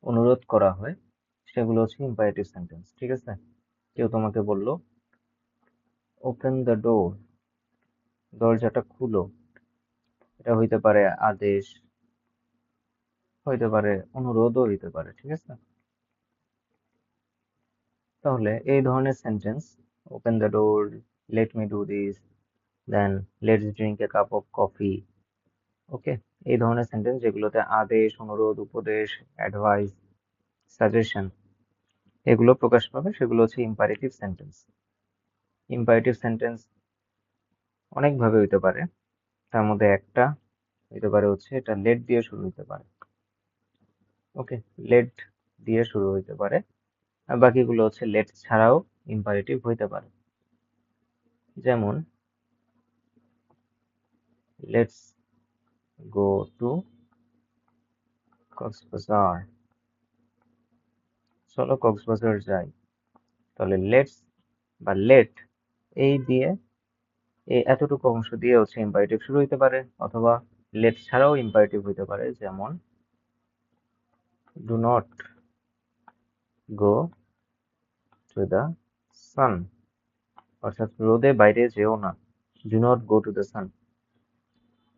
অনুরোধ করা হয় সেগুলো হচ্ছে ইম্পারেটিভ সেন্টেন্স। ঠিক আছে? কেউ তোমাকে বললো ওপেন দ্য ডোর, দরজাটা খুলো, এটা হইতে পারে আদেশ, হইতে পারে অনুরোধও হইতে পারে। ঠিক আছে? তাহলে এই ধরনের sentence, open the door, let me do this, then let's drink a cup of coffee, okay, এই ধরনের সেন্টেন্স যেগুলোতে আদেশ, অনুরোধ, উপদেশ, অ্যাডভাইস, সাজেশন এগুলো প্রকাশ পাবে সেগুলো হচ্ছে ইম্পারেটিভ সেন্টেন্স। ইম্পারেটিভ সেন্টেন্স অনেক ভাবে হইতে পারে, তার মধ্যে একটা হইতে পারে হচ্ছে এটা লেট দিয়ে শুরু হইতে পারে। ওকে, লেট দিয়ে শুরু হইতে পারে, আর বাকিগুলো হচ্ছে লেট ছাড়াও ইম্পারেটিভ হইতে পারে। যেমন লেটস গো টু কক্সবাজার, চলো কক্সবাজার যাই। তাহলে লেটস বা লেট এই দিয়ে, এই এতটুকু অংশ দিয়ে হচ্ছে ইম্পারেটিভ শুরু হইতে পারে, অথবা লেট ছাড়াও ইম্পারেটিভ হইতে পারে। যেমন do not go to the sun, অর্থাৎ রোদে বাইরে যেও না, do not go to the sun.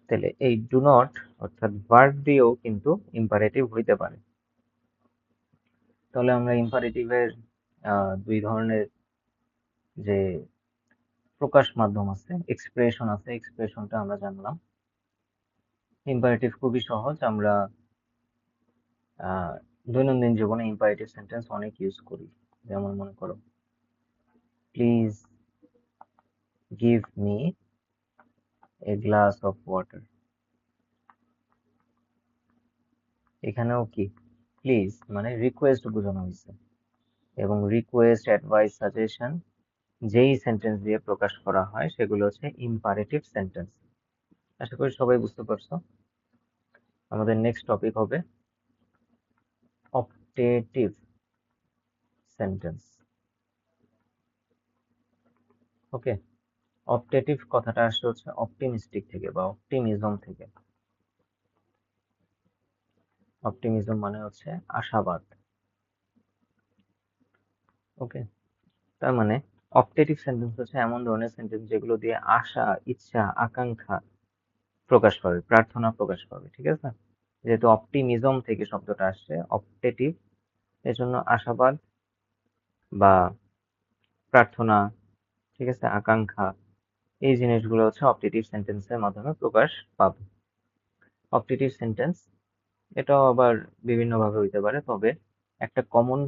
তাহলে এই ডু নট অর্থাৎ ভার্ব দিয়েও কিন্তু ইম্পারেটিভ হইতে পারে। তাহলে আমরা ইম্পারেটিভের দুই ধরনের যে প্রকাশ মাধ্যম আছে, এক্সপ্রেশন আছে, এক্সপ্রেশনটা আমরা জানলাম। ইম্পারেটিভ খুবই সহজ, আমরা দৈনন্দিন জীবনে ইম্পারেটিভ সেন্টেন্স অনেক ইউজ করি। যেমন মনে করো, please give me a glass of water. এখানেও কি প্লিজ মানে রিকোয়েস্ট বোঝানো হয়েছে, এবং রিকোয়েস্ট, অ্যাডভাইস, সাজেশন যেই সেন্টেন্স দিয়ে প্রকাশ করা হয় সেগুলো হচ্ছে ইম্পারেটিভ সেন্টেন্স। আশা করি সবাই বুঝতে পারছো। আমাদের নেক্সট টপিক হবে অপটেটিভ সেন্টেন্স। ওকে, অপটেটিভ কথাটা আসলে হচ্ছে অপটিমিস্টিক থেকে বা অপটিমিজম থেকে। অপটিমিজম মানে হচ্ছে আশাবাদ। ওকে, তার মানে অপটেটিভ সেন্টেন্স হচ্ছে এমন ধরনের সেন্টেন্স যেগুলো দিয়ে আশা, ইচ্ছা, আকাঙ্ক্ষা প্রকাশ পাবে, প্রার্থনা প্রকাশ পাবে। ঠিক আছে? যেহেতু অপটিমিজম থেকে শব্দটা আসছে, অপটেটিভ, এজন্য আশাবাদ বা প্রার্থনা, ঠিক আছে, আকাঙ্ক্ষা, এই জিনিসগুলো হচ্ছে অপটেটিভ সেন্টেন্সের মাধ্যমে প্রকাশ পাবে। অপটেটিভ সেন্টেন্স এটাও আবার বিভিন্ন ভাবে হইতে পারে, তবে একটা কমন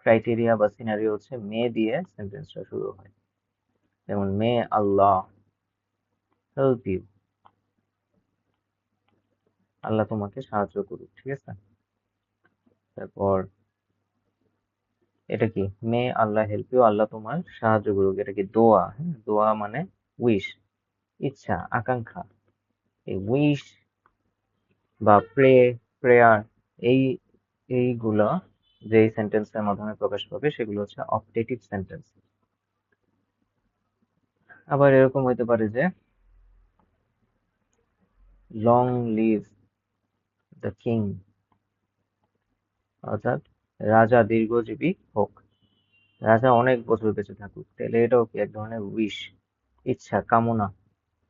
ক্রাইটেরিয়া বা সিনারিও হচ্ছে মে দিয়ে সেন্টেন্সটা শুরু হয়। যেমন মে আল্লাহ হেল্প ইউ, আল্লাহ তোমাকে সাহায্য করুক। ঠিক আছে? তারপর এটা কি, মে আল্লাহ হেল্প ইউ, আল্লাহ তোমার সাহায্য করুক, এটা কি দোয়া। হ্যাঁ, দোয়া মানে উইশ, ইচ্ছা, আকাঙ্ক্ষা। এই উইশ বা প্রেয়ার, এই এইগুলা যে সেন্টেন্সের মাধ্যমে প্রকাশ পাবে সেগুলো হচ্ছে অপটেটিভ সেন্টেন্স। আবার এরকম হইতে পারে যে লং লিভ দ্য কিং, অর্থাৎ রাজা দীর্ঘজীবী হোক, রাজা অনেক বছর বেঁচে থাকুক। তাহলে এটাও কি এক ধরনের উইশ, ইচ্ছা, কামনা।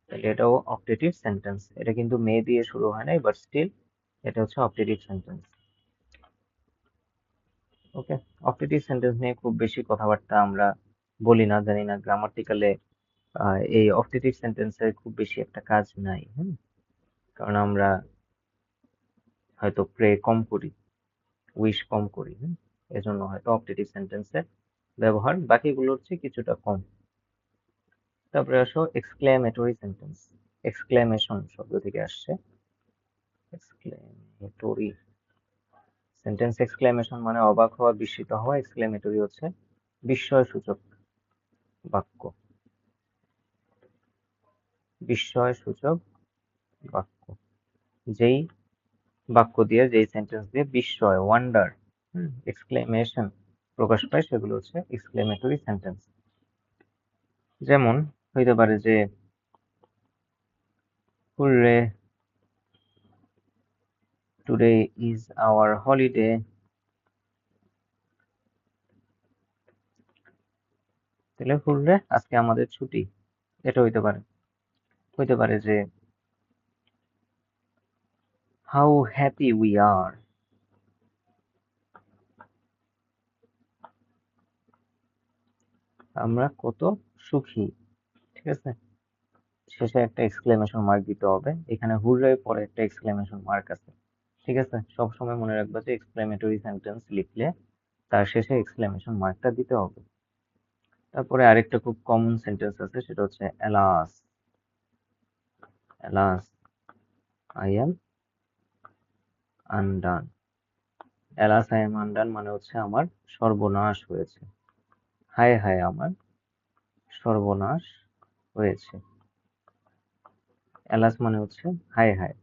তাহলে এটাও অপটেটিভ সেন্টেন্স। এটা কিন্তু মে দিয়ে শুরু হয় নাই, বাট স্টিল এটা হচ্ছে অপটেটিভ সেন্টেন্স। ওকে, অপটেটিভ সেন্টেন্স নিয়ে খুব বেশি কথাবার্তা আমরা বলি না, জানি না গ্রামাটিক্যালে এই অপটেটিভ সেন্টেন্সের খুব বেশি একটা কাজ নাই। হুম, কারণ আমরা হয়তো প্রে কম করি, উইশ কম করি। এজন্য হয়তো অপটেটিভ সেন্টেন্সের ব্যবহার বাকিগুলোর চেয়ে কিছুটা কম। তারপরে আসো এক্সক্লেমেটরি সেন্টেন্স। এক্সক্লেমেশন শব্দ থেকে আসছে, এক্সক্লেমেটরি সেন্টেন্স। এক্সক্লেমেশন মানে অবাক হওয়া, বিস্মিত হওয়া। এক্সক্লেমেটরি হচ্ছে বিস্ময়সূচক বাক্য, বিস্ময়সূচক বাক্য। যেই বাক্য দিয়ে, যেই সেন্টেন্স দিয়ে বিস্ময়, ওয়ান্ডার, এক্সক্লেমেশন প্রকাশ পায় সেগুলো হচ্ছে এক্সক্লেমেটরি সেন্টেন্স। যেমন হইতে পারে যে hurray today is our holiday. তাহলে হুররে, আজকে আমাদের ছুটি। এটা হইতে পারে যে হাউ হ্যাপি উই আর, আমরা কত সুখী। ঠিক আছে, শেষে একটা এক্সক্লেমেশন মার্ক দিতে হবে। এখানে হুররে পরে একটা এক্সক্লেমেশন মার্ক আছে। ঠিক আছে, সব সময় মনে রাখবা যে এক্সক্লেমেটরি সেন্টেন্স লিখলে তার শেষে এক্সক্লেমেশন মার্কটা দিতে হবে। তারপরে আরেকটা খুব কমন সেন্টেন্স আছে, সেটা হচ্ছে alas. Alas, I am undone. Alas I am undone মানে হচ্ছে আমার সর্বনাশ হয়েছে। হায় হায়, আমার সর্বনাশ হয়েছে। অ্যালাস মানে হচ্ছে হায় হায়।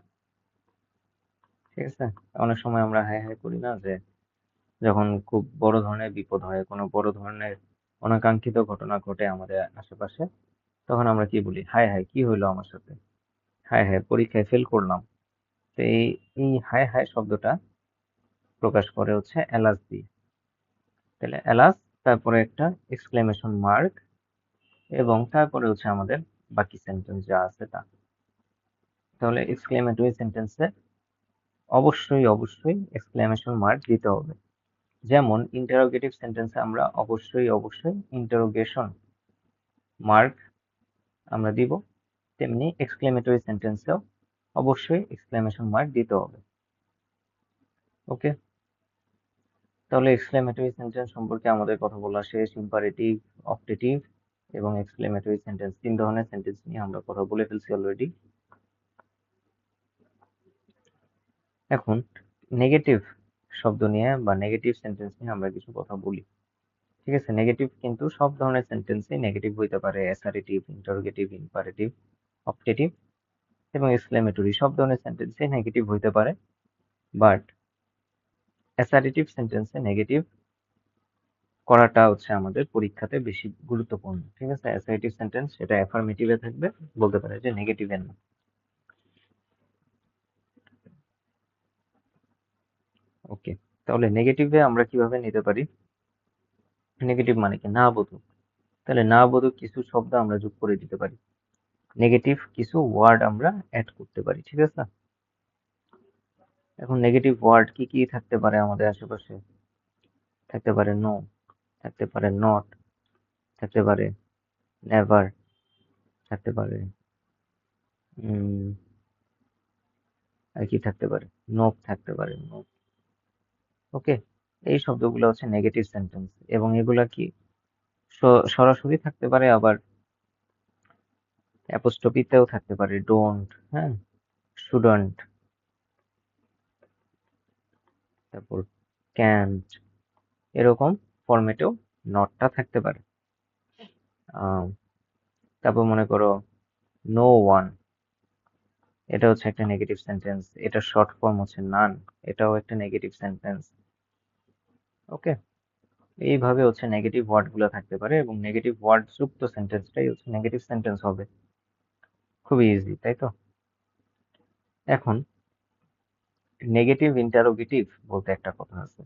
ঠিক আছে, অনেক সময় আমরা হায় হায় করি না, যে যখন খুব বড় ধরনের বিপদ হয়, কোনো বড় ধরনের অনাকাঙ্ক্ষিত ঘটনা ঘটে আমাদের আশেপাশে, তখন আমরা কি বলি? হায় হায়, কি হইলো আমার সাথে? হায় হায়, পরীক্ষায় ফেল করলাম। তো এই হায় হায় শব্দটা প্রকাশ করে হচ্ছে অ্যালাস দিয়ে। তাহলে অ্যালাস, তারপরে একটা এক্সক্লেমেশন মার্ক, এবং তারপরে হচ্ছে আমাদের বাকি সেন্টেন্স যা আছে তা। তাহলে এক্সক্লেমেটরি সেন্টেন্সে অবশ্যই এক্সক্লেমেশন মার্ক দিতে হবে। যেমন ইন্টারোগেটিভ সেন্টেন্সে আমরা অবশ্যই ইন্টারোগেশন মার্ক আমরা দিব, তেমনি এক্সক্লেমেটরি সেন্টেন্সেও অবশ্যই এক্সক্লেমেশন মার্ক দিতে হবে। ওকে, তাহলে এক্সক্লেমেটরি সেন্টেন্স সম্পর্কে আমাদের কথা বলা শেষ। ইম্পারেটিভ, অপটেটিভ এবং এক্সক্লেমেটরি সেন্টেন্স, তিন ধরনের সেন্টেন্স নিয়ে আমরা কথা বলে ফেলছি অলরেডি। এখন নেগেটিভ শব্দ নিয়ে বা নেগেটিভ সেন্টেন্স নিয়ে আমরা কিছু কথা বলি। ঠিক আছে, নেগেটিভ কিন্তু সব ধরনের সেন্টেন্সই নেগেটিভ হইতে পারে। অ্যাসারেটিভ, ইন্টারোগেটিভ, ইম্পারেটিভ, অপটেটিভ এবং এক্সক্লেমেটরি সব ধরনের সেন্টেন্সই নেগেটিভ হইতে পারে। বাট অ্যাসারেটিভ সেন্টেন্সে নেগেটিভ করাটা হচ্ছে আমাদের পরীক্ষাতে বেশি গুরুত্বপূর্ণ। ঠিক আছে, অ্যাসারেটিভ সেন্টেন্স সেটা অ্যাফার্মেটিভে থাকবে, বলতে পারে যে নেগেটিভে না। ওকে, তাহলে নেগেটিভে আমরা কিভাবে নিতে পারি? নেগেটিভ মানে কি? না বোধক। তাহলে না বোধক কিছু শব্দ আমরা যোগ করে দিতে পারি, নেগেটিভ কিছু ওয়ার্ড আমরা অ্যাড করতে পারি। ঠিক আছে, এখন নেগেটিভ ওয়ার্ড কি কি থাকতে পারে আমাদের আশেপাশে? থাকতে পারে নো, থাকতে পারে নট, থাকতে পারে নেভার, থাকতে পারে আর কি থাকতে পারে, নোপ থাকতে পারে, নোপ। ওকে, এই শব্দগুলো হচ্ছে নেগেটিভ সেন্টেন্স, এবং এগুলা কি সরাসরি থাকতে পারে, আবার অ্যাপোস্ট্রফিতেও থাকতে পারে, ডোন্ট, হ্যাঁ, শুডন্ট, তারপর ক্যান্ট, এরকম ফরম্যাটেও নটটা থাকতে পারে। তারপর মনে করো নো ওয়ান, এটা হচ্ছে একটা নেগেটিভ সেন্টেন্স, এটা শর্ট ফর্ম হচ্ছে নান, এটাও একটা নেগেটিভ সেন্টেন্স। ওকে, এইভাবে হচ্ছে নেগেটিভ ওয়ার্ড গুলো থাকতে পারে, এবং নেগেটিভ ওয়ার্ড যুক্ত সেন্টেন্সটাই হচ্ছে নেগেটিভ সেন্টেন্স হবে। খুবই ইজি, তাই তো? এখন নেগেটিভ ইন্টারোগেটিভ বলতে একটা কথা আছে।